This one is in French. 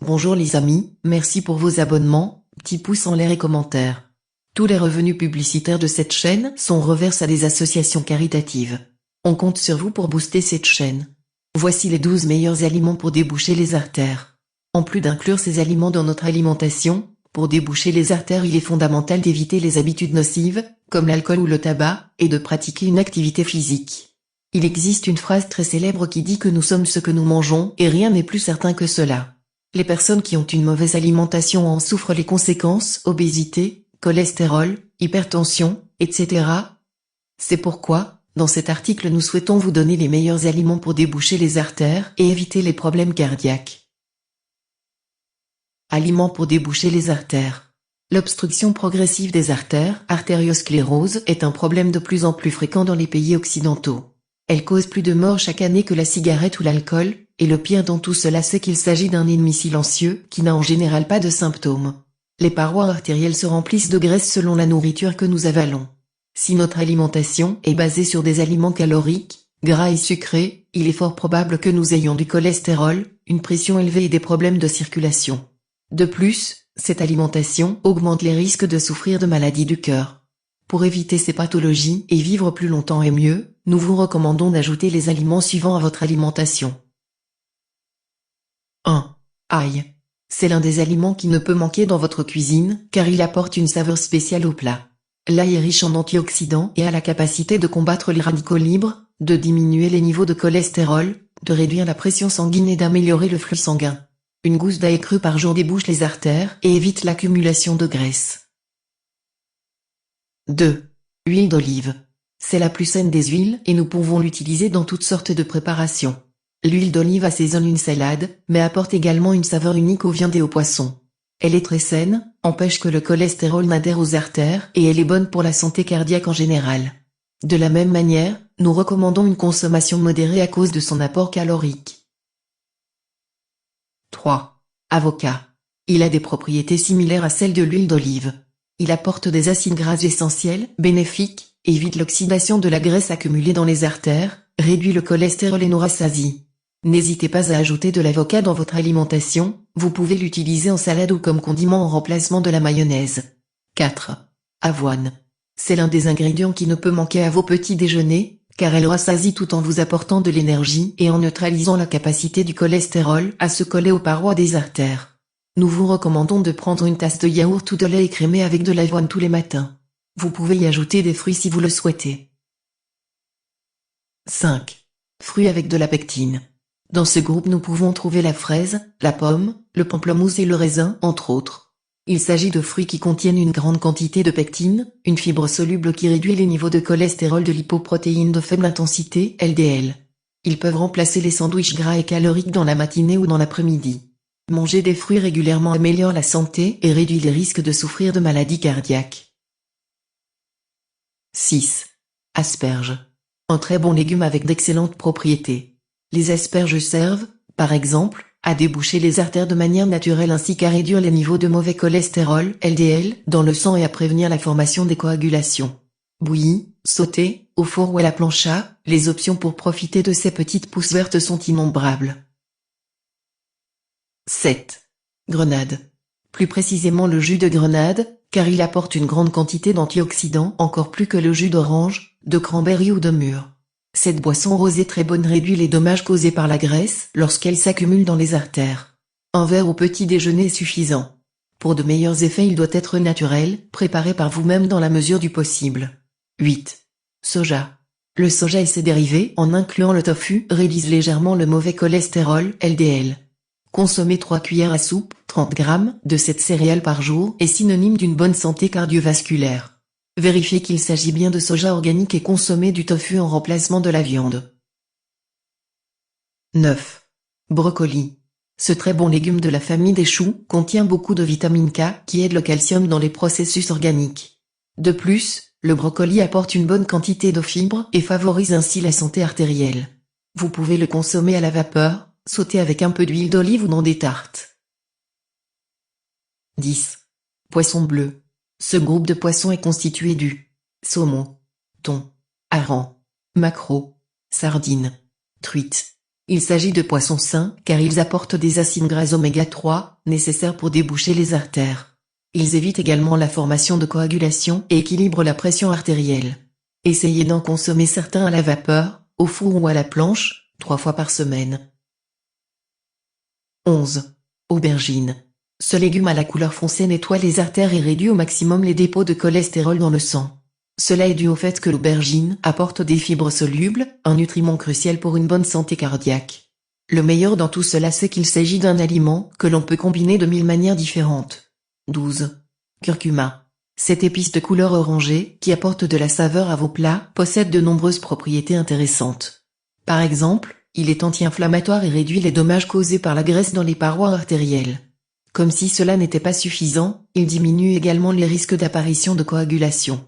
Bonjour les amis, merci pour vos abonnements, petits pouces en l'air et commentaires. Tous les revenus publicitaires de cette chaîne sont reversés à des associations caritatives. On compte sur vous pour booster cette chaîne. Voici les 12 meilleurs aliments pour déboucher les artères. En plus d'inclure ces aliments dans notre alimentation, pour déboucher les artères il est fondamental d'éviter les habitudes nocives, comme l'alcool ou le tabac, et de pratiquer une activité physique. Il existe une phrase très célèbre qui dit que nous sommes ce que nous mangeons et rien n'est plus certain que cela. Les personnes qui ont une mauvaise alimentation en souffrent les conséquences, obésité, cholestérol, hypertension, etc. C'est pourquoi, dans cet article nous souhaitons vous donner les meilleurs aliments pour déboucher les artères et éviter les problèmes cardiaques. Aliments pour déboucher les artères. L'obstruction progressive des artères, artériosclérose, est un problème de plus en plus fréquent dans les pays occidentaux. Elle cause plus de morts chaque année que la cigarette ou l'alcool, et le pire dans tout cela c'est qu'il s'agit d'un ennemi silencieux qui n'a en général pas de symptômes. Les parois artérielles se remplissent de graisse selon la nourriture que nous avalons. Si notre alimentation est basée sur des aliments caloriques, gras et sucrés, il est fort probable que nous ayons du cholestérol, une pression élevée et des problèmes de circulation. De plus, cette alimentation augmente les risques de souffrir de maladies du cœur. Pour éviter ces pathologies et vivre plus longtemps et mieux, nous vous recommandons d'ajouter les aliments suivants à votre alimentation. 1. Ail. C'est l'un des aliments qui ne peut manquer dans votre cuisine, car il apporte une saveur spéciale au plat. L'ail est riche en antioxydants et a la capacité de combattre les radicaux libres, de diminuer les niveaux de cholestérol, de réduire la pression sanguine et d'améliorer le flux sanguin. Une gousse d'ail cru par jour débouche les artères et évite l'accumulation de graisse. 2. Huile d'olive. C'est la plus saine des huiles et nous pouvons l'utiliser dans toutes sortes de préparations. L'huile d'olive assaisonne une salade, mais apporte également une saveur unique aux viandes et aux poissons. Elle est très saine, empêche que le cholestérol n'adhère aux artères et elle est bonne pour la santé cardiaque en général. De la même manière, nous recommandons une consommation modérée à cause de son apport calorique. 3. Avocat. Il a des propriétés similaires à celles de l'huile d'olive. Il apporte des acides gras essentiels, bénéfiques, évite l'oxydation de la graisse accumulée dans les artères, réduit le cholestérol et nous rassasie. N'hésitez pas à ajouter de l'avocat dans votre alimentation, vous pouvez l'utiliser en salade ou comme condiment en remplacement de la mayonnaise. 4. Avoine. C'est l'un des ingrédients qui ne peut manquer à vos petits déjeuners, car elle rassasie tout en vous apportant de l'énergie et en neutralisant la capacité du cholestérol à se coller aux parois des artères. Nous vous recommandons de prendre une tasse de yaourt ou de lait écrémé avec de l'avoine tous les matins. Vous pouvez y ajouter des fruits si vous le souhaitez. 5. Fruits avec de la pectine. Dans ce groupe nous pouvons trouver la fraise, la pomme, le pamplemousse et le raisin, entre autres. Il s'agit de fruits qui contiennent une grande quantité de pectine, une fibre soluble qui réduit les niveaux de cholestérol de lipoprotéines de faible intensité, LDL. Ils peuvent remplacer les sandwichs gras et caloriques dans la matinée ou dans l'après-midi. Manger des fruits régulièrement améliore la santé et réduit les risques de souffrir de maladies cardiaques. 6. Asperges. Un très bon légume avec d'excellentes propriétés. Les asperges servent, par exemple, à déboucher les artères de manière naturelle ainsi qu'à réduire les niveaux de mauvais cholestérol, LDL, dans le sang et à prévenir la formation des coagulations. Bouillies, sautées, au four ou à la plancha, les options pour profiter de ces petites pousses vertes sont innombrables. 7. Grenade. Plus précisément le jus de grenade, car il apporte une grande quantité d'antioxydants encore plus que le jus d'orange, de cranberry ou de mûre. Cette boisson rosée très bonne réduit les dommages causés par la graisse lorsqu'elle s'accumule dans les artères. Un verre au petit déjeuner est suffisant. Pour de meilleurs effets il doit être naturel, préparé par vous-même dans la mesure du possible. 8. Soja. Le soja et ses dérivés, en incluant le tofu, réduisent légèrement le mauvais cholestérol, LDL. Consommer 3 cuillères à soupe, 30 g, de cette céréale par jour est synonyme d'une bonne santé cardiovasculaire. Vérifiez qu'il s'agit bien de soja organique et consommez du tofu en remplacement de la viande. 9. Brocoli. Ce très bon légume de la famille des choux contient beaucoup de vitamine K qui aide le calcium dans les processus organiques. De plus, le brocoli apporte une bonne quantité de fibres et favorise ainsi la santé artérielle. Vous pouvez le consommer à la vapeur, sauté avec un peu d'huile d'olive ou dans des tartes. 10. Poisson bleu. Ce groupe de poissons est constitué du saumon, thon, hareng, maquereau, sardine, truite. Il s'agit de poissons sains car ils apportent des acides gras oméga 3, nécessaires pour déboucher les artères. Ils évitent également la formation de coagulation et équilibrent la pression artérielle. Essayez d'en consommer certains à la vapeur, au four ou à la planche, 3 fois par semaine. 11. Aubergine. Ce légume à la couleur foncée nettoie les artères et réduit au maximum les dépôts de cholestérol dans le sang. Cela est dû au fait que l'aubergine apporte des fibres solubles, un nutriment crucial pour une bonne santé cardiaque. Le meilleur dans tout cela, c'est qu'il s'agit d'un aliment que l'on peut combiner de 1000 manières différentes. 12. Curcuma. Cette épice de couleur orangée, qui apporte de la saveur à vos plats, possède de nombreuses propriétés intéressantes. Par exemple, il est anti-inflammatoire et réduit les dommages causés par la graisse dans les parois artérielles. Comme si cela n'était pas suffisant, il diminue également les risques d'apparition de coagulation.